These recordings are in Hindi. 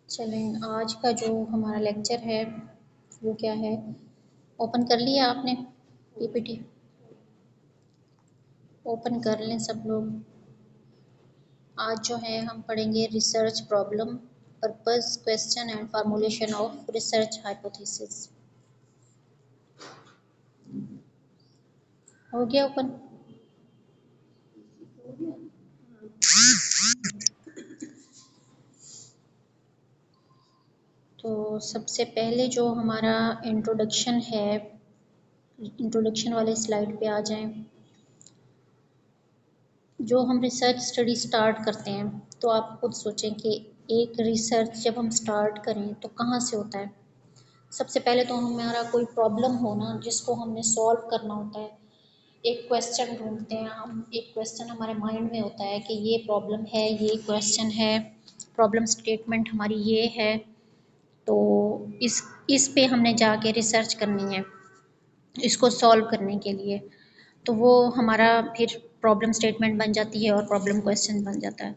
चलें, आज का जो हमारा लेक्चर है वो क्या है। ओपन कर लिया आपने पीपीटी? ओपन कर लें सब लोग। आज जो है हम पढ़ेंगे research problem, purpose, question and formulation of research hypothesis. हो गया ओपन? तो सबसे पहले जो हमारा इंट्रोडक्शन है, इंट्रोडक्शन वाले स्लाइड पे आ जाएं। जो हम रिसर्च स्टडी स्टार्ट करते हैं तो आप खुद सोचें कि एक रिसर्च जब हम स्टार्ट करें तो कहाँ से होता है। सबसे पहले तो हमारा कोई प्रॉब्लम हो ना, जिसको हमने सॉल्व करना होता है। एक क्वेश्चन ढूंढते हैं हम, एक क्वेश्चन हमारे माइंड में होता है कि ये प्रॉब्लम है, ये क्वेश्चन है, प्रॉब्लम स्टेटमेंट हमारी ये है। तो इस पे हमने जाके रिसर्च करनी है इसको सॉल्व करने के लिए। तो वो हमारा फिर प्रॉब्लम स्टेटमेंट बन जाती है और प्रॉब्लम क्वेश्चन बन जाता है।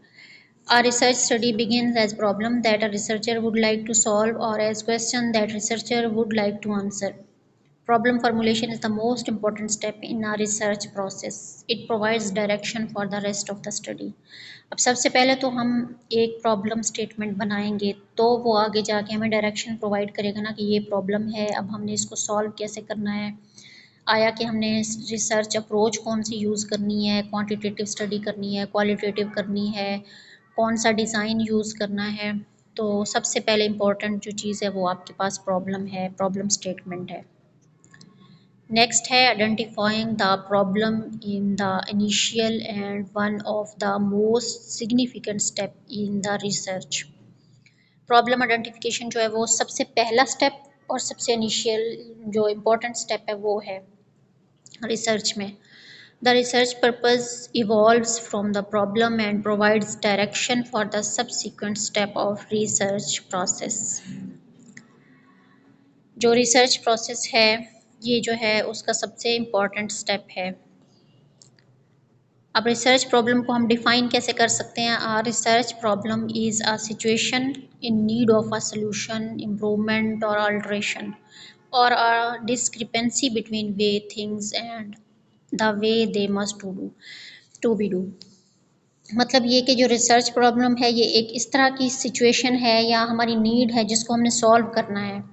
A research study begins as problem that a researcher would like to solve or as question that researcher would like to answer. Problem formulation is the most important step in a research process. It provides direction for the rest of the study. अब सबसे पहले तो हम एक प्रॉब्लम स्टेटमेंट बनाएंगे तो वो आगे जाके हमें डायरेक्शन प्रोवाइड करेगा ना कि ये प्रॉब्लम है, अब हमने इसको सॉल्व कैसे करना है। आया कि हमने रिसर्च अप्रोच कौन सी यूज़ करनी है, क्वांटिटेटिव स्टडी करनी है, क्वालिटेटिव करनी है, कौन सा डिज़ाइन यूज़ करना है। तो सबसे पहले इम्पोर्टेंट जो चीज़ है वो आपके पास प्रॉब्लम है, प्रॉब्लम स्टेटमेंट है। नेक्स्ट है identifying the problem in the initial and one of the most significant step in the research. Problem identification जो है वो सबसे पहला स्टेप और सबसे इनिशियल जो इम्पोर्टेंट स्टेप है वो है रिसर्च में। The research purpose evolves from the problem and provides direction for the subsequent step of research process. जो रिसर्च प्रोसेस है ये जो है उसका सबसे इम्पॉर्टेंट स्टेप है। अब रिसर्च प्रॉब्लम को हम डिफाइन कैसे कर सकते हैं। A research problem is a situation in need of a solution, improvement or alteration or a discrepancy between way things and the way they must to be do. मतलब ये कि जो रिसर्च प्रॉब्लम है ये एक इस तरह की सिचुएशन है या हमारी नीड है जिसको हमने सॉल्व करना है,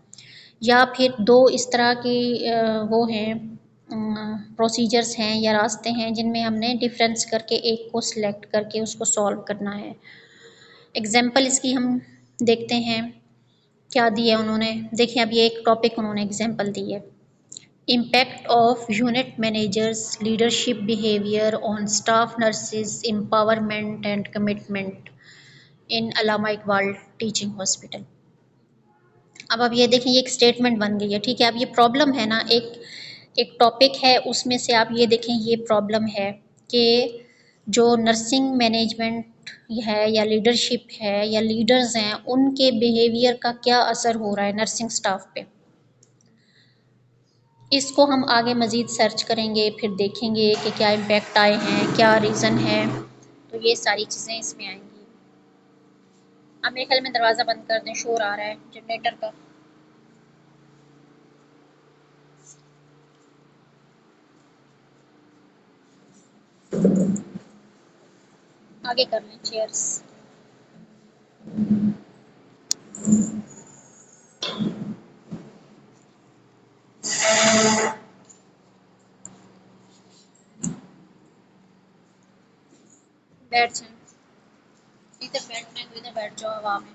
या फिर दो इस तरह की वो हैं प्रोसीजर्स हैं या रास्ते हैं जिनमें हमने डिफरेंस करके एक को सिलेक्ट करके उसको सॉल्व करना है। एग्जांपल इसकी हम देखते हैं क्या दिया उन्होंने। देखिए अब ये एक टॉपिक उन्होंने एग्जांपल दी है, Impact of unit managers' leadership behavior on staff nurses' empowerment and commitment in Allama Iqbal Teaching Hospital। अब ये देखें ये एक स्टेटमेंट बन गई है, ठीक है। अब ये प्रॉब्लम है ना, एक टॉपिक है उसमें से आप ये देखें ये प्रॉब्लम है कि जो नर्सिंग मैनेजमेंट है या लीडरशिप है या लीडर्स हैं उनके बिहेवियर का क्या असर हो रहा है नर्सिंग स्टाफ पे। इसको हम आगे मज़ीद सर्च करेंगे, फिर देखेंगे कि क्या इम्पेक्ट आए हैं, क्या रीज़न है, तो ये सारी चीज़ें इसमें आएंगी। अब मेरे ख्याल में दरवाज़ा बंद कर दें, शोर आ रहा है जनरेटर का। आगे कर लें चेयर्स। बैठ जाएं, इधर बैठना है तो इधर बैठ जाओ हवा में।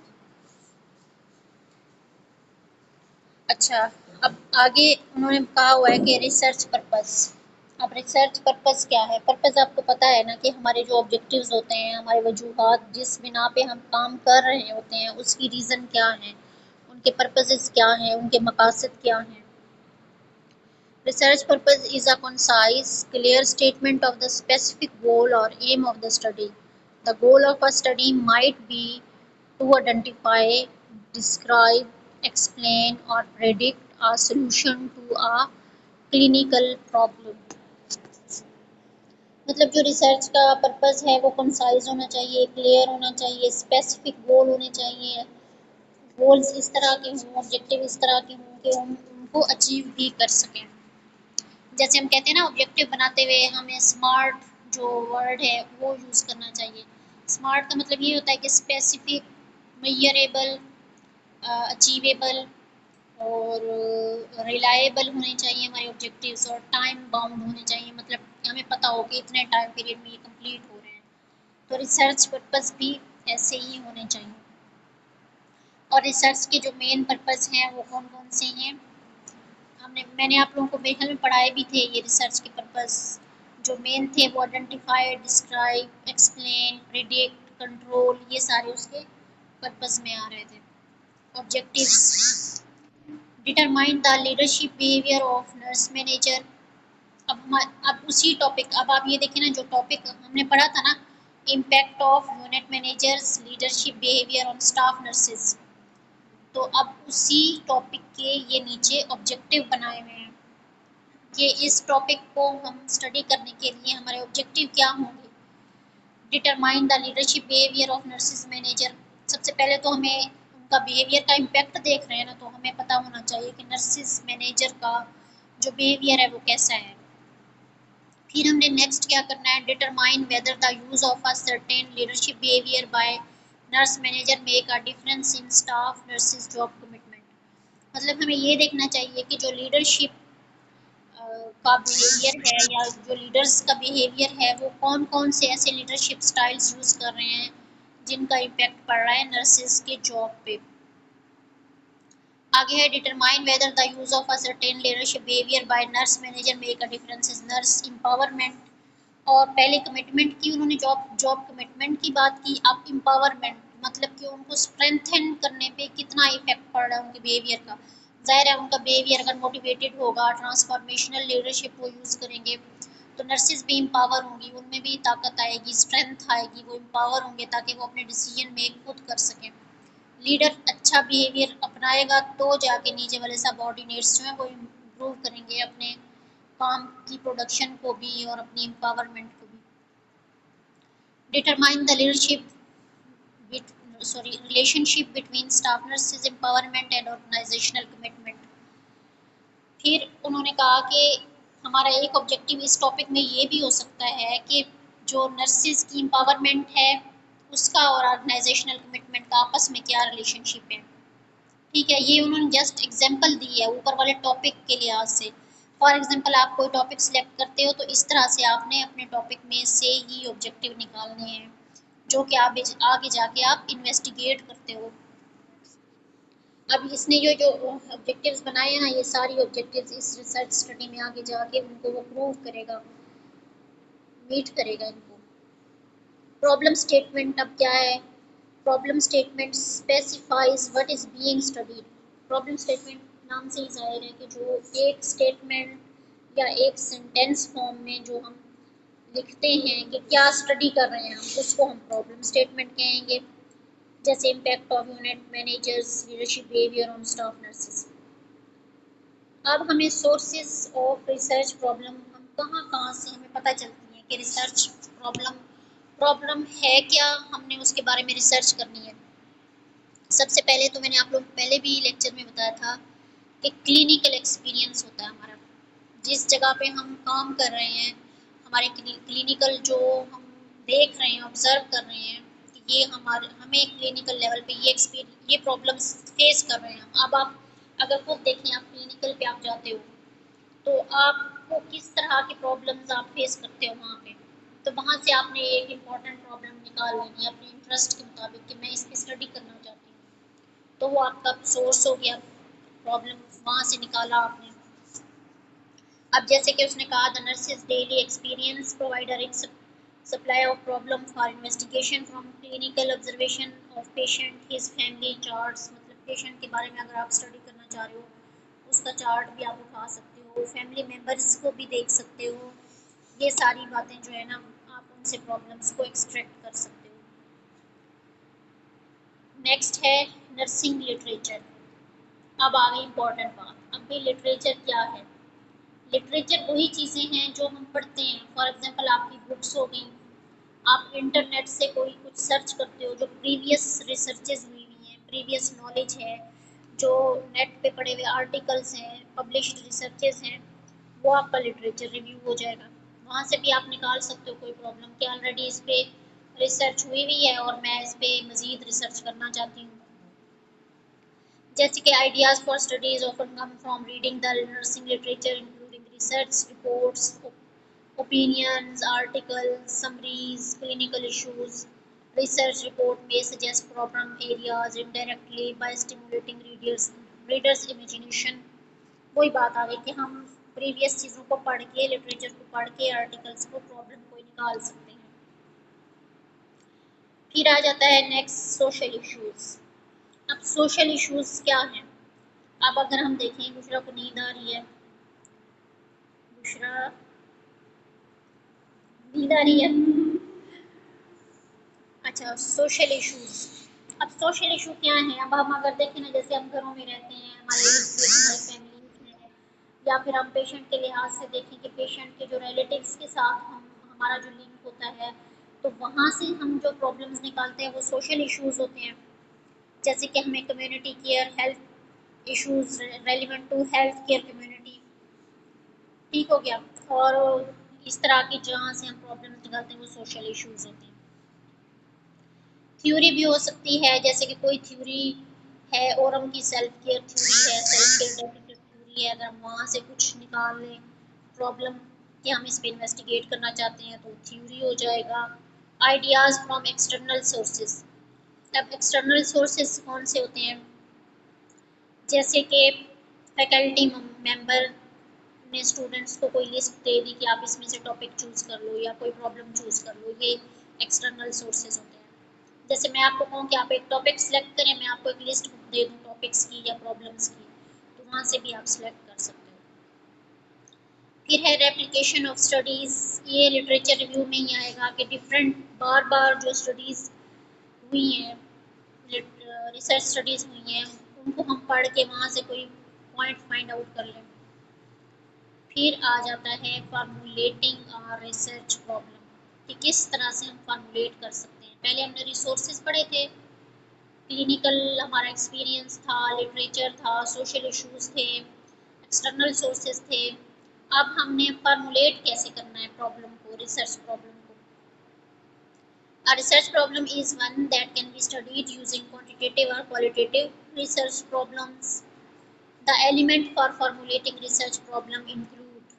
अच्छा, अब आगे उन्होंने कहा हुआ है कि रिसर्च पर्पस। अब रिसर्च पर्पस क्या है। पर्पस आपको पता है ना कि हमारे जो ऑब्जेक्टिव्स होते हैं, हमारे वजूहात जिस बिना पे हम काम कर रहे होते हैं उसकी रीज़न क्या है, उनके पर्पसेस क्या हैं, उनके मकासद क्या हैं। Research purpose is a concise, clear statement of the specific goal or aim of the study. The goal of a study might be to identify, describe, explain, or predict a solution to a clinical problem. मतलब जो रिसर्च का पर्पस है वो कंसाइज होना चाहिए, क्लियर होना चाहिए, स्पेसिफिक गोल होने चाहिए गोल्स इस तरह के हों, ऑब्जेक्टिव इस तरह के हों कि हम उनको अचीव भी कर सकें। जैसे हम कहते हैं ना, ऑब्जेक्टिव बनाते हुए हमें स्मार्ट जो वर्ड है वो यूज़ करना चाहिए। स्मार्ट का मतलब ये होता है कि स्पेसिफिक, मेजरेबल, अचीवेबल और रिलायबल होने चाहिए हमारे ऑब्जेक्टिव्स, और टाइम बाउंड होने चाहिए, मतलब हमें पता हो कि इतने टाइम पीरियड में ये कंप्लीट हो रहे हैं। तो रिसर्च पर्पस भी ऐसे ही होने चाहिए। और रिसर्च के जो मेन पर्पस हैं वो कौन कौन से हैं, मैंने आप लोगों को मेरे ख्याल में पढ़ाए भी थे। ये रिसर्च के पर्पस जो मेन थे वो identify, describe, explain, predict, control, ये सारे उसके पर्पस में आ रहे थे। Objectives determine the leadership behaviour of nurse manager. अब उसी टॉपिक, अब आप ये देखें ना, जो टॉपिक हमने पढ़ा था ना, impact of unit managers leadership behaviour on staff nurses, तो अब उसी टॉपिक के ये नीचे ऑब्जेक्टिव बनाए हुए हैं कि इस टॉपिक को हम स्टडी करने के लिए हमारे ऑब्जेक्टिव क्या होंगे। Determine the leadership behaviour of nurses manager, सबसे पहले तो हमें उनका बिहेवियर का इम्पैक्ट देख रहे हैं ना, तो हमें पता होना चाहिए कि नर्सेज मैनेजर का जो बिहेवियर है वो कैसा है। फिर हमने नेक्स्ट क्या करना है, determine whether the use of a certain leadership behaviour by nurse manager make a difference in staff nurses job commitment. मतलब हमें ये देखना चाहिए कि जो लीडरशिप का बिहेवियर है या जो लीडर्स का बिहेवियर है वो कौन कौन से ऐसे लीडरशिप स्टाइल्स यूज़ कर रहे हैं जिनका इम्पेक्ट पड़ रहा है नर्सेज के जॉब पे। आगे है determine whether the use of a certain leadership behaviour by nurse manager make a difference is nurse empowerment. और पहले कमिटमेंट की उन्होंने, जॉब जॉब कमिटमेंट की बात की, अब एम्पावरमेंट मतलब कि उनको स्ट्रेंथन करने पे कितना इफेक्ट पड़ रहा है उनके बिहेवियर का। ज़ाहिर है उनका बिहेवियर अगर मोटिवेटेड होगा, ट्रांसफॉर्मेशनल लीडरशिप वो यूज़ करेंगे, तो नर्सेज भी एम्पावर होंगी, उनमें भी ताकत आएगी, स्ट्रेंथ आएगी, वो एम्पावर होंगे ताकि वो अपने डिसीजन मेक खुद कर सकें। लीडर अच्छा बिहेवियर अपनाएगा तो जाके नीचे वाले सबऑर्डिनेट्स जो हैं वो इम्प्रूव करेंगे अपने काम की प्रोडक्शन को भी और अपनी एम्पावरमेंट को भी। Determine the leadership relationship between staff nurses empowerment and organisational commitment. फिर उन्होंने कहा कि हमारा एक ऑब्जेक्टिव इस टॉपिक में ये भी हो सकता है कि जो नर्सेज की एम्पावरमेंट है उसका और ऑर्गेनाइजेशनल कमिटमेंट का आपस में क्या रिलेशनशिप है। ठीक है, ये उन्होंने जस्ट एग्जांपल दी है ऊपर वाले टॉपिक के लिहाज से। फॉर एग्जांपल आप कोई टॉपिक सिलेक्ट करते हो तो इस तरह से आपने अपने टॉपिक में से ही ऑब्जेक्टिव निकालने हैं जो कि आप आगे जाके आप इन्वेस्टिगेट करते हो। अब इसने जो ऑब्जेक्टिव्स बनाए हैं ना, ये सारी ऑब्जेक्टिव्स इस रिसर्च स्टडी में आगे जाके उनको वो प्रूव करेगा, मीट करेगा इनको। प्रॉब्लम स्टेटमेंट अब क्या है, problem statement specifies what is being studied. Problem statement नाम से ही जाहिर है कि जो एक स्टेटमेंट या एक सेंटेंस फॉर्म में जो हम लिखते हैं कि क्या स्टडी कर रहे हैं हम, उसको हम प्रॉब्लम स्टेटमेंट कहेंगे। जैसे impact of unit managers leadership behaviour on staff nurses. अब हमें सोर्सेज ऑफ रिसर्च प्रॉब्लम, हम कहाँ कहाँ से हमें पता चलती है कि रिसर्च प्रॉब्लम प्रॉब्लम है क्या, हमने उसके बारे में रिसर्च करनी है। सबसे पहले तो मैंने आप लोग पहले भी लेक्चर में बताया था कि क्लिनिकल एक्सपीरियंस होता है हमारा, जिस जगह पे हम काम कर रहे हैं, हमारे क्लिनिकल जो हम देख रहे हैं, ऑब्जर्व कर रहे हैं कि ये हमारे हमें क्लिनिकल लेवल पे ये प्रॉब्लम्स फेस कर रहे हैं। अब आप अगर खुद देखें, आप क्लिनिकल पे आप जाते हो तो आपको किस तरह की प्रॉब्लम्स आप फेस करते हो वहाँ पे, तो वहाँ से आपने एक इम्पॉर्टेंट प्रॉब्लम निकाल लेनी है अपने इंटरेस्ट के मुताबिक कि मैं इस पर स्टडी करना चाहती हूँ, तो वो आपका सोर्स हो गया, प्रॉब्लम वहाँ से निकाला आपने। अब जैसे कि उसने कहा the nurses daily experience provider in supply of problem for investigation from clinical observation of patient his family charts. मतलब पेशेंट के बारे में अगर आप स्टडी करना चाह रहे हो उसका चार्ट भी आप उठा सकते हो, फैमिली मेम्बर्स को भी देख सकते हो, ये सारी बातें जो है ना आप उनसे प्रॉब्लम्स को एक्सट्रैक्ट कर सकते हो। नेक्स्ट है नर्सिंग लिटरेचर। अब आ गई इम्पोर्टेंट बात, अब भी लिटरेचर क्या है। लिटरेचर वही चीज़ें हैं जो हम पढ़ते हैं, फॉर एग्जांपल आपकी बुक्स हो गई, आप इंटरनेट से कोई कुछ सर्च करते हो जो प्रीवियस रिसर्चेज हुई हुई हैं, प्रीवियस नॉलेज है, जो नेट पे पड़े हुए आर्टिकल्स हैं, पब्लिश्ड रिसर्चेस हैं, वो आपका लिटरेचर रिव्यू हो जाएगा। वहाँ से भी आप निकाल सकते हो कोई प्रॉब्लम कि ऑलरेडी इस पे रिसर्च हुई हुई है और मैं इस पे मज़ीद रिसर्च करना चाहती हूँ। जैसे कि ideas for studies often come from reading the nursing literature including research reports, opinions, articles, summaries, clinical issues. Research report may suggest problem areas indirectly by stimulating readers imagination. वही बात आ गई कि हम प्रीवियस चीज़ों को पढ़ के, लिटरेचर को पढ़ के, आर्टिकल्स को, प्रॉब्लम को निकाल सकते हैं। फिर आ जाता है नेक्स्ट सोशल इश्यूज। अब सोशल इश्यूज क्या हैं? अब अगर हम देखें, बुशरा को नींद आ रही है, बुशरा नींद आ रही है। अच्छा, सोशल इश्यूज। अब सोशल इशू क्या है? अब हम अगर देखें ना, जैसे हम घरों में रहते हैं, हमारी फैमिली है, या फिर हम पेशेंट के लिहाज से देखें कि पेशेंट के जो रिलेटिव्स के साथ हम हमारा जो लिंक होता है, तो वहाँ से हम जो प्रॉब्लम्स निकालते हैं वो सोशल इश्यूज होते हैं। जैसे कि हमें community care, health issues relevant to health care community, ठीक हो गया। और इस तरह की जहाँ से हम प्रॉब्लम्स निकालते हैं वो सोशल इश्यूज होते हैं। थ्योरी भी हो सकती है, जैसे कि कोई थ्योरी है, ओरम की सेल्फ केयर थ्योरी है, सेल्फ केयर डेफिनेटिव थ्योरी है, अगर हम वहाँ से कुछ निकाल लें प्रॉब्लम कि हम इस पे इन्वेस्टिगेट करना चाहते हैं तो थ्योरी हो जाएगा। Ideas from external sources. अब एक्सटर्नल सोर्सेज कौन से होते हैं? जैसे कि फैकल्टी मेंबर ने स्टूडेंट्स को कोई लिस्ट दे दी कि आप इसमें से टॉपिक चूज़ कर लो या कोई प्रॉब्लम चूज़ कर लो, ये एक्सटर्नल सोर्सेज होते हैं। जैसे मैं आपको कहूँ कि आप एक टॉपिक सेलेक्ट करें, मैं आपको एक लिस्ट दे दूँ टॉपिक्स की या प्रॉब्लम्स की, तो वहाँ से भी आप सेलेक्ट कर सकते हो। फिर है रेप्लिकेशन ऑफ स्टडीज़। ये लिटरेचर रिव्यू में ही आएगा कि डिफरेंट बार बार जो स्टडीज़ हुई हैं, रिसर्च स्टडीज़ हुई हैं, उनको हम पढ़ के वहाँ से कोई पॉइंट फाइंड आउट कर लें। फिर आ जाता है फार्मूलेटिंग और रिसर्च प्रॉब्लम, कि किस तरह से हम फार्मूलेट कर सकते हैं। पहले हमने रिसोर्सेज पढ़े थे, क्लिनिकल हमारा एक्सपीरियंस था, लिटरेचर था, सोशल इश्यूज थे, एक्सटर्नल सोर्सेज थे। अब हमने फार्मूलेट कैसे करना है प्रॉब्लम को, रिसर्च प्रॉब्लम को। A research problem is one that can be studied using quantitative or qualitative research problems. The element for formulating research problem include,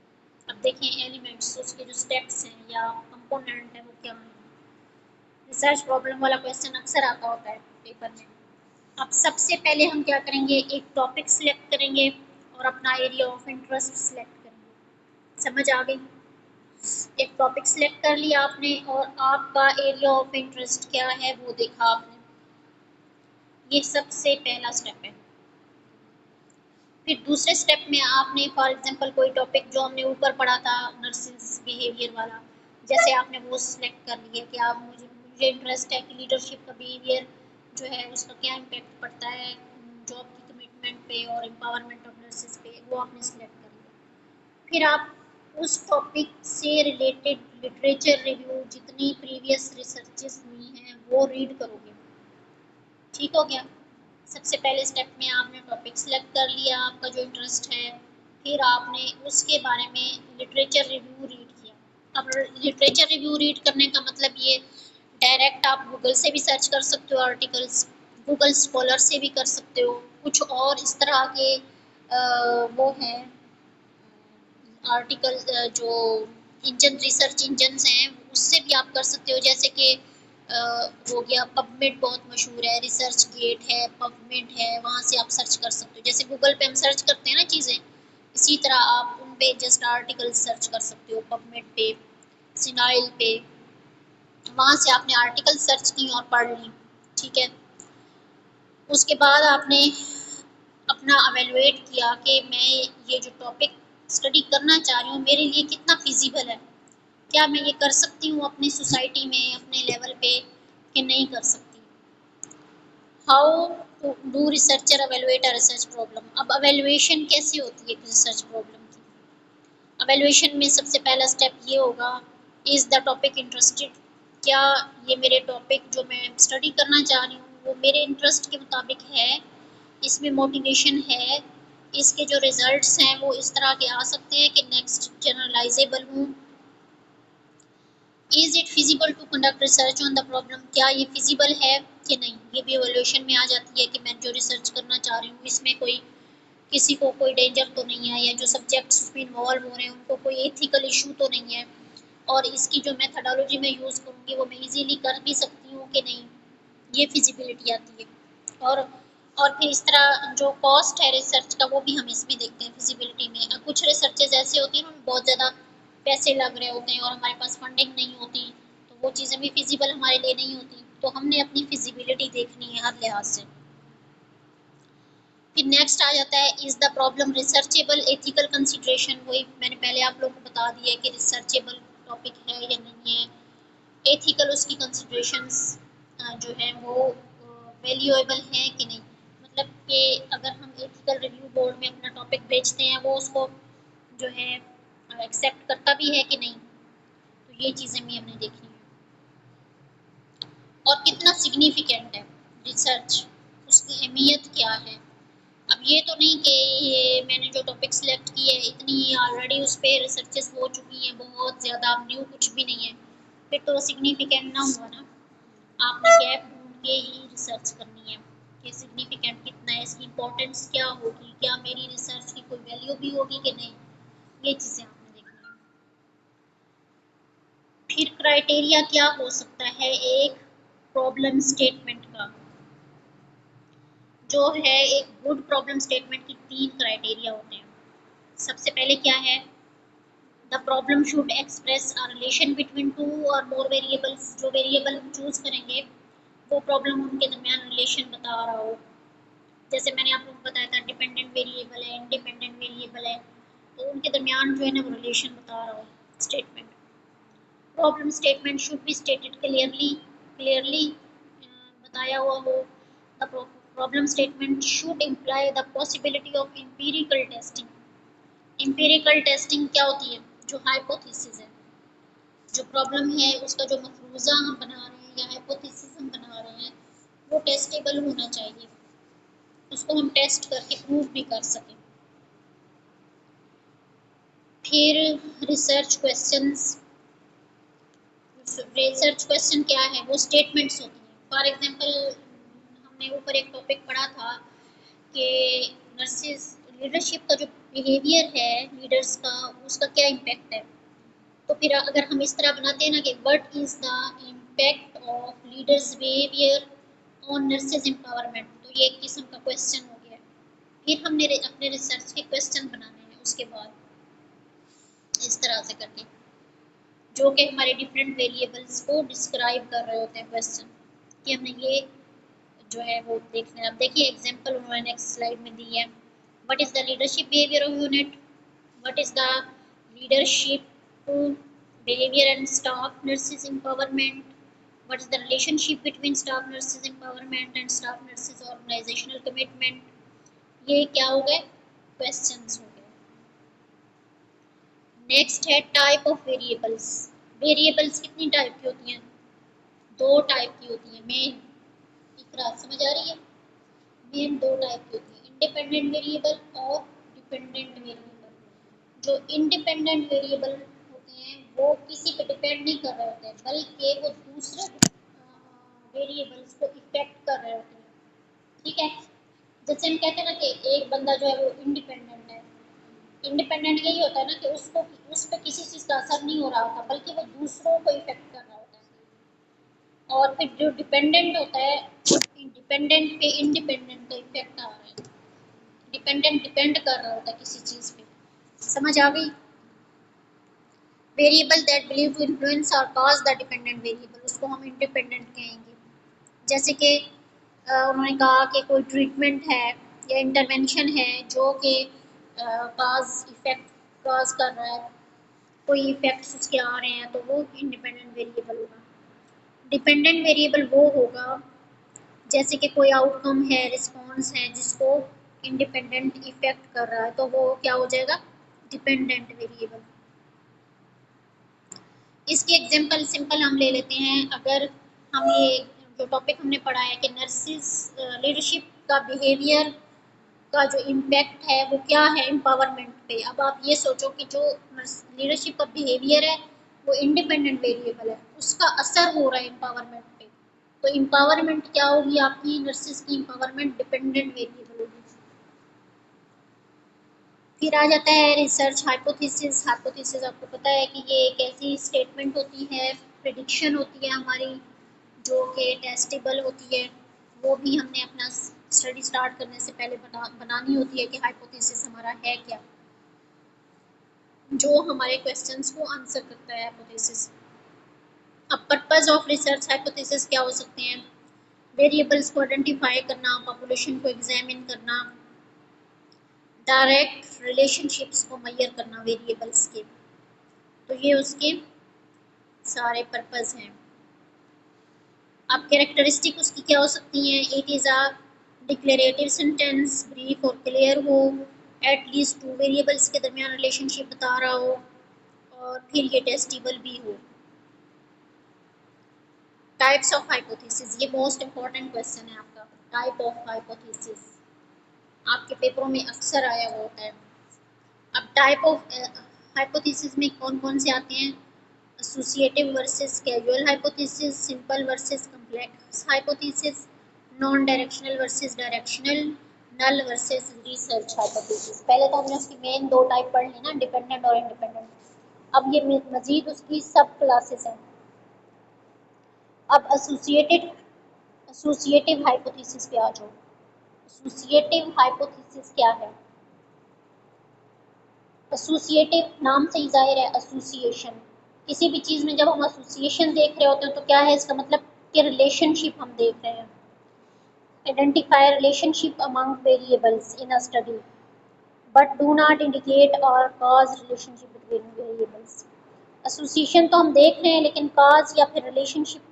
अब देखें एलिमेंट्स, उसके जो स्टेप्स हैं या कंपोनेंट है वो क्या है। रिसर्च प्रॉब्लम वाला क्वेश्चन अक्सर आता होता है पेपर में। अब सबसे पहले हम क्या करेंगे, एक टॉपिक सिलेक्ट करेंगे और अपना एरिया ऑफ इंटरेस्ट सिलेक्ट करेंगे। समझ आ गई? एक टॉपिक सिलेक्ट कर लिया आपने और आपका एरिया ऑफ इंटरेस्ट क्या है वो देखा आपने, ये सबसे पहला स्टेप है। फिर दूसरे स्टेप में आपने फॉर एग्जांपल कोई टॉपिक जो हमने ऊपर पढ़ा था नर्सिस बिहेवियर वाला, जैसे आपने वो सिलेक्ट कर लिया कि आप मुझे इंटरेस्ट है कि लीडरशिप का बिहेवियर जो है उसका क्या इम्पेक्ट पड़ता है जॉब की कमिटमेंट पे और एम्पावरमेंट ऑफ नर्सिस पे, वो आपने सिलेक्ट कर लिया। फिर आप उस टॉपिक से रिलेटेड लिटरेचर रिव्यू जितनी प्रीवियस रिसर्चेस हुई हैं वो रीड करोगे। ठीक हो गया। सबसे पहले स्टेप में आपने टॉपिक सिलेक्ट कर लिया, आपका जो इंटरेस्ट है, फिर आपने उसके बारे में लिटरेचर रिव्यू रीड किया। अब लिटरेचर रिव्यू रीड करने का मतलब ये, डायरेक्ट आप गूगल से भी सर्च कर सकते हो आर्टिकल्स, गूगल स्कॉलर से भी कर सकते हो, कुछ और इस तरह के वो हैं आर्टिकल जो इंजन रिसर्च इंजन्स हैं उससे भी आप कर सकते हो। जैसे कि हो गया पबमेड, बहुत मशहूर है, रिसर्च गेट है, पबमेड है, वहाँ से आप सर्च कर सकते हो। जैसे गूगल पे हम सर्च करते हैं ना चीज़ें, इसी तरह आप उन पे जस्ट आर्टिकल सर्च कर सकते हो, पबमेड पे, सिनाइल पे, वहाँ से आपने आर्टिकल सर्च की और पढ़ ली। ठीक है। उसके बाद आपने अपना एवेलुएट किया कि मैं ये जो टॉपिक स्टडी करना चाह रही हूँ मेरे लिए कितना फिजिबल है, क्या मैं ये कर सकती हूँ अपनी सोसाइटी में, अपने लेवल पे, कि नहीं कर सकती। How do researcher evaluate a research problem. अब एवेलुएशन कैसे होती है रिसर्च प्रॉब्लम की? एवेलुएशन में सबसे पहला स्टेप ये होगा, इज़ द टॉपिक इंटरेस्टेड, क्या ये मेरे टॉपिक जो मैं स्टडी करना चाह रही हूँ वो मेरे इंटरेस्ट के मुताबिक है, इसमें मोटिवेशन है, इसके जो रिजल्ट्स हैं वो इस तरह के आ सकते हैं कि नेक्स्ट जनरलाइजेबल हूँ। Is it feasible to conduct research on the problem, क्या ये फिजिबल है कि नहीं, ये भी एवोल्यूशन में आ जाती है कि मैं जो रिसर्च करना चाह रही हूँ इसमें कोई किसी को कोई डेंजर तो नहीं है, या जो सब्जेक्ट्स उसमें इन्वॉल्व हो रहे हैं उनको कोई एथिकल इशू तो नहीं है, और इसकी जो मेथडोलॉजी मैं यूज़ करूँगी वो मैं इजीली कर भी सकती हूँ कि नहीं, ये फिजिबिलिटी आती है। और फिर इस तरह जो कॉस्ट है रिसर्च का वो भी हम इसमें देखते हैं फिजिबिलिटी में। कुछ रिसर्चेज ऐसे होती हैं उनमें बहुत ज़्यादा पैसे लग रहे होते हैं और हमारे पास फंडिंग नहीं होती, तो वो चीज़ें भी फिजिबल हमारे लिए नहीं होती, तो हमने अपनी फिजिबिलिटी देखनी है हर लिहाज से। फिर नेक्स्ट आ जाता है, is the problem researchable, ethical consideration, वही मैंने पहले आप लोगों को बता दिया कि रिसर्चेबल टॉपिक है या नहीं है। एथिकल उसकी कंसिडरेशंस जो है वो वैल्यूएबल है कि नहीं, मतलब कि अगर हम एथिकल रिव्यू बोर्ड में अपना टॉपिक भेजते हैं वो उसको जो है एक्सेप्ट करता भी है कि नहीं, तो ये चीज़ें भी हमने देखनी है। और कितना सिग्निफिकेंट है रिसर्च, उसकी अहमियत क्या है। अब ये तो नहीं कि ये मैंने जो टॉपिक सिलेक्ट की है इतनी ऑलरेडी उस पर रिसर्चेस हो चुकी हैं बहुत ज़्यादा, अब न्यू कुछ भी नहीं है, फिर तो सिग्निफिकेंट ना हुआ ना। आपने गैप ढूंढ के ही रिसर्च करनी है कि सिग्निफिकेंट कितना है, इसकी इम्पोर्टेंस क्या होगी, क्या मेरी रिसर्च की कोई वैल्यू भी होगी कि नहीं, ये चीज़ें आपने देखनी है। फिर क्राइटेरिया क्या हो सकता है एक प्रॉब्लम स्टेटमेंट का, जो है एक गुड प्रॉब्लम स्टेटमेंट की 3 क्राइटेरिया होते हैं। सबसे पहले क्या है, the problem should express a relation between 2 और मोर वेरिएबल्स, जो वेरिएबल हम चूज करेंगे वो प्रॉब्लम उनके दरमियान रिलेशन बता रहा हो। जैसे मैंने आप लोगों को बताया था डिपेंडेंट वेरिएबल है, इंडिपेंडेंट वेरिएबल है, तो उनके दरमियान जो है ना वो रिलेशन बता रहा हो statement. Problem statement should be stated clearly बताया हुआ हो। The problem statement should imply the possibility of empirical testing. Empirical testing क्या होती है, जो हाइपोथेसिस है, जो प्रॉब्लम है उसका जो मफरूज़ा हम बना रहे हैं या हाइपोथेसिस हम बना रहे हैं वो टेस्टेबल होना चाहिए, उसको हम टेस्ट करके प्रूव भी कर सकें। फिर रिसर्च क्वेश्चंस, रिसर्च क्वेश्चन क्या है, वो स्टेटमेंट्स होती हैं। फॉर एग्जांपल हमने ऊपर एक टॉपिक पढ़ा था कि नर्सिस लीडरशिप का जो बिहेवियर है लीडर्स का उसका क्या इम्पैक्ट है, तो फिर अगर हम इस तरह बनाते हैं ना कि what is the impact of leaders behaviour on nurses empowerment, तो ये एक किस्म का क्वेश्चन हो गया। फिर हमने अपने रिसर्च के क्वेश्चन बनाने हैं उसके बाद, इस तरह से करके जो कि हमारे डिफरेंट वेरिएबल्स को डिस्क्राइब कर रहे होते हैं क्वेश्चन, कि हमने ये जो है वो देखना है। अब देखिए एग्जांपल उन्होंने नेक्स्ट स्लाइड में दी है, what is the leadership behaviour of unit, what is the leadership behavior and staff nurses empowerment, what is the relationship between staff nurses empowerment and staff nurses organizational commitment, ये क्या हो गए क्वेश्चंस हो गए। नेक्स्ट है टाइप ऑफ वेरिएबल्स, वेरिएबल्स कितनी टाइप की होती हैं, 2 टाइप की होती है मेन, इकरा समझ आ रही है, मेन 2 टाइप की होती है, इंडिपेंडेंट वेरिएबल और डिपेंडेंट वेरिएबल। जो इंडिपेंडेंट वेरिएबल होते हैं वो किसी पे डिपेंड नहीं कर रहे होते हैं, बल्कि वो दूसरे वेरिएबल्स को इफेक्ट कर रहे होते हैं। ठीक है, जैसे हम कहते हैं ना कि एक बंदा जो है वो इंडिपेंडेंट है, इंडिपेंडेंट यही होता है ना कि उसको उस पर किसी चीज़ का असर नहीं हो रहा होता बल्कि वो दूसरों को इफेक्ट कर रहा होता है। और फिर जो डिपेंडेंट होता है, डिपेंडेंट पे इंडिपेंडेंट का इफेक्ट आ रहा है, डिपेंडेंट डिपेंड कर रहा होता है किसी चीज़ पे। समझ आ गई। Variable that believe to influence और कॉज द डिपेंडेंट वेरिएबल, उसको हम इंडिपेंडेंट कहेंगे। जैसे कि उन्होंने कहा कि कोई ट्रीटमेंट है या इंटरवेंशन है जो कि काज इफेक्ट काज कर रहा है, कोई इफेक्ट्स उसके आ रहे हैं, तो वो इंडिपेंडेंट वेरिएबल होगा। डिपेंडेंट वेरिएबल वो होगा जैसे कि कोई आउटकम है, रिस्पॉन्स है जिसको इंडिपेंडेंट इफेक्ट कर रहा है, तो वो क्या हो जाएगा डिपेंडेंट वेरिएबल। इसकी एग्जांपल सिंपल हम ले लेते हैं, अगर हम ये जो टॉपिक हमने पढ़ा है कि नर्सिस लीडरशिप का बिहेवियर का जो इम्पैक्ट है वो क्या है एम्पावरमेंट पे। अब आप ये सोचो कि जो लीडरशिप का बिहेवियर है वो इंडिपेंडेंट वेरिएबल है, उसका असर हो रहा है एम्पावरमेंट पे। तो एम्पावरमेंट क्या होगी आपकी, नर्सिस की एम्पावरमेंट डिपेंडेंट वेरिएबल होगी। फिर आ जाता है रिसर्च हाइपोथेसिस। हाइपोथेसिस आपको पता है कि ये एक ऐसी स्टेटमेंट होती है, प्रिडिक्शन होती है हमारी, जो कि टेस्टेबल होती है। वो भी हमने अपना स्टडी स्टार्ट करने से पहले बनानी होती है कि हाइपोथेसिस हमारा है क्या, जो हमारे क्वेश्चंस को आंसर करता है हाइपोथेसिस। अब पर्पस ऑफ रिसर्च हाइपोथेसिस क्या हो सकते हैं, वेरिएबल्स को आइडेंटिफाई करना, पॉपुलेशन को एग्जामिन करना, डायरेक्ट रिलेशनशिप्स को मेजर करना वेरिएबल्स के। तो ये उसके सारे पर्पस हैं। अब कैरेक्टरिस्टिक उसकी क्या हो सकती हैं, it is a declarative sentence, brief और क्लियर हो, एटलीस्ट टू वेरिएबल्स के दरमियान रिलेशनशिप बता रहा हो, और फिर ये टेस्टेबल भी हो। टाइप्स ऑफ हाइपोथेसिस, ये मोस्ट इंपॉर्टेंट क्वेश्चन है आपका। टाइप ऑफ हाइपोथेसिस आपके पेपरों में अक्सर आया हुआ होता है। अब टाइप ऑफ हाइपोथेसिस में कौन कौन से आते हैं, associative versus casual hypothesis, simple versus complex hypothesis, non directional versus directional, null versus research hypothesis. पहले तो हमने उसकी मेन दो टाइप पढ़ ली ना, डिपेंडेंट और इंडिपेंडेंट। अब ये मजीद उसकी सब क्लासेस हैं। अब एसोसिएटिव हाइपोथेसिस पे आ जाओ। एसोसिएटिव हाइपोथेसिस क्या है, एसोसिएटिव नाम से ही जाहिर है एसोसिएशन। किसी भी चीज़ में जब हम एसोसिएशन देख रहे होते हैं तो क्या है इसका मतलब कि रिलेशनशिप हम देख रहे हैं। Identify relationship among variables in a study but do not indicate or cause relationship between variables. Association तो हम देख रहे हैं लेकिन कॉज या फिर रिलेशनशिप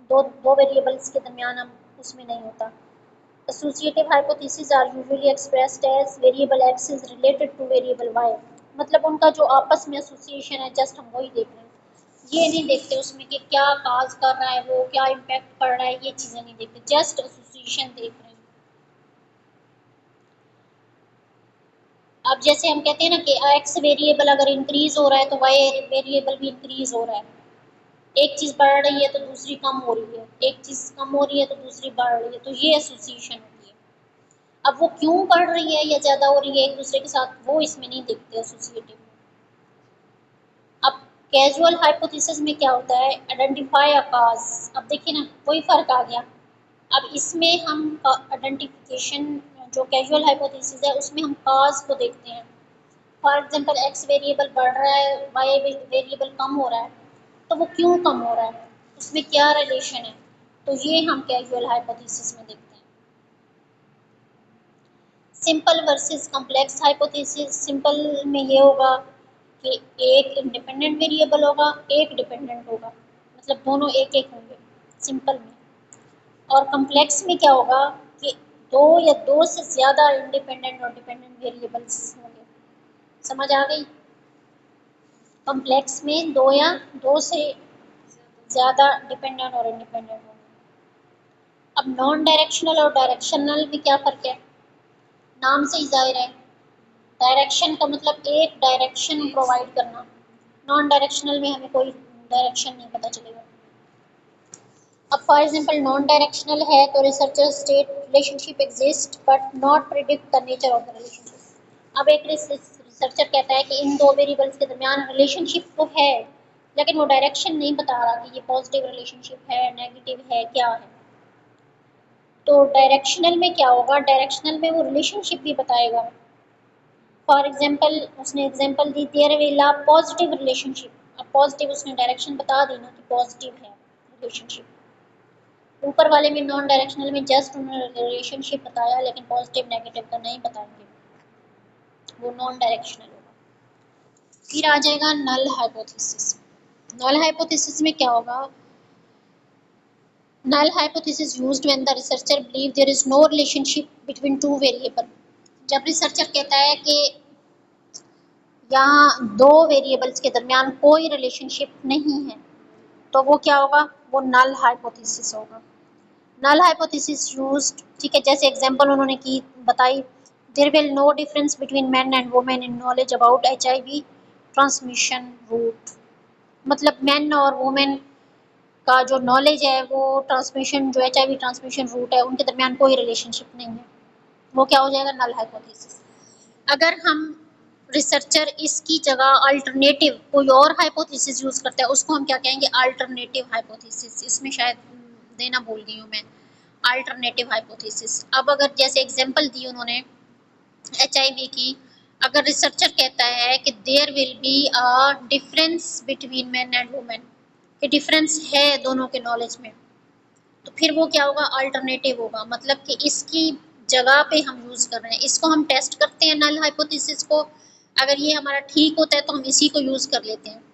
दो दो वेरिएबल्स के दरमियान हम उसमें नहीं होता। Associative hypotheses are usually expressed as variable x is related to variable y। मतलब उनका जो आपस में एसोसिएशन है जस्ट हम वही देख रहे हैं, ये नहीं देखते उसमें कि क्या काज कर रहा है वो, क्या इम्पैक्ट पड़ रहा है, ये चीज़ें नहीं देखते, जस्ट एसोसिएशन देख रहे हैं। अब जैसे हम कहते हैं ना कि x वेरिएबल अगर इंक्रीज हो रहा है तो y वेरिएबल भी इंक्रीज हो रहा है। एक चीज़ बढ़ रही है तो दूसरी कम हो रही है, एक चीज़ कम हो रही है तो दूसरी बढ़ रही है, तो ये एसोसिएशन होती है। अब वो क्यों बढ़ रही है या ज़्यादा हो रही है एक दूसरे के साथ, वो इसमें नहीं देखते एसोसिएटिव। अब कैजुअल हाइपोथेसिस में क्या होता है, आइडेंटिफाई अ कॉज। अब देखिए ना वही फर्क आ गया। अब इसमें हम आइडेंटिफिकेशन, जो कैजुअल हाइपोथेसिस है उसमें हम कॉज को देखते हैं। फॉर एग्जांपल एक्स वेरिएबल बढ़ रहा है, वाई वेरिएबल कम हो रहा है, तो वो क्यों कम हो रहा है, उसमें क्या रिलेशन है, तो ये हम कैजुअल हाइपोथेसिस में देखते हैं। Simple versus complex hypothesis, simple में ये होगा कि एक इंडिपेंडेंट वेरिएबल होगा, एक डिपेंडेंट होगा, मतलब दोनों एक एक होंगे सिंपल में। और कॉम्प्लेक्स में क्या होगा कि दो या दो से ज़्यादा इंडिपेंडेंट और डिपेंडेंट वेरिएबल्स होंगे। समझ आ गई, कॉम्प्लेक्स में दो या दो से ज़्यादा डिपेंडेंट और इंडिपेंडेंट होंगे। अब नॉन डायरेक्शनल और डायरेक्शनल में क्या फ़र्क है, नाम से ही जाहिर है, डायरेक्शन का मतलब एक डायरेक्शन प्रोवाइड करना, नॉन डायरेक्शनल में हमें कोई डायरेक्शन नहीं पता चलेगा। अब फॉर एग्जांपल नॉन डायरेक्शनल है तो researcher state relationship exist but not predict the nature of the relationship. अब एक रिसर्चर कहता है कि इन दो वेरिएबल्स के दरमियान रिलेशनशिप तो है लेकिन वो डायरेक्शन नहीं बता रहा कि ये पॉजिटिव रिलेशनशिप है, नेगेटिव है, क्या है। तो डायरेक्शनल में क्या होगा, डायरेक्शनल में वो रिलेशनशिप भी बताएगा। फॉर एग्जांपल उसने एग्जांपल दी, there will a positive relationship. अब पॉजिटिव उसने डायरेक्शन बता दी ना कि पॉजिटिव है रिलेशनशिप। ऊपर वाले में नॉन डायरेक्शनल में जस्ट उन्होंने रिलेशनशिप बताया लेकिन पॉजिटिव नेगेटिव का नहीं बताएंगे, वो नॉन डायरेक्शनल होगा। फिर आ जाएगा नल हाइपोथेसिस। नल हाइपोथेसिस में क्या होगा, null hypothesis used when the researcher believe there is no relationship between two variable। जब रिसर्चर कहता है कि यहाँ दो वेरिएबल्स के दरमियान कोई रिलेशनशिप नहीं है तो वो क्या होगा, वो नल हाइपोथेसिस होगा। नल हाइपोथेसिस यूज्ड, ठीक है, जैसे एग्जांपल उन्होंने की बताई, there will no difference between man and women in knowledge about HIV transmission route. मतलब मैन और वुमेन का जो नॉलेज है वो ट्रांसमिशन, जो एचआईवी ट्रांसमिशन रूट है उनके दरमियान कोई रिलेशनशिप नहीं है, वो क्या हो जाएगा, नल हाइपोथेसिस। अगर हम रिसर्चर इसकी जगह अल्टरनेटिव कोई और हाइपोथेसिस यूज करता है उसको हम क्या कहेंगे, अल्टरनेटिव हाइपोथेसिस। इसमें शायद देना भूल गई हूँ मैं, अल्टरनेटिव हाइपोथेसिस। अब अगर जैसे एग्जांपल दी उन्होंने एचआईवी की, अगर रिसर्चर कहता है कि there will be a difference between man and women, कि डिफरेंस है दोनों के नॉलेज में, तो फिर वो क्या होगा, अल्टरनेटिव होगा। मतलब कि इसकी जगह पे हम यूज कर रहे हैं, इसको हम टेस्ट करते हैं नल हाइपोथेसिस को, अगर ये हमारा ठीक होता है तो हम इसी को यूज कर लेते हैं।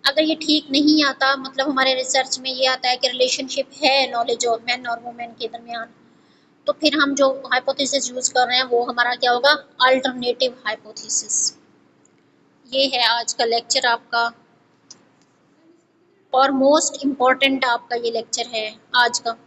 अगर ये ठीक नहीं आता, मतलब हमारे रिसर्च में ये आता है कि रिलेशनशिप है नॉलेज और मैन और वुमेन के दरमियान, तो फिर हम जो हाइपोथेसिस यूज कर रहे हैं वो हमारा क्या होगा, अल्टरनेटिव हाइपोथेसिस। ये है आज का लेक्चर आपका, और मोस्ट इम्पॉर्टेंट आपका ये लेक्चर है आज का।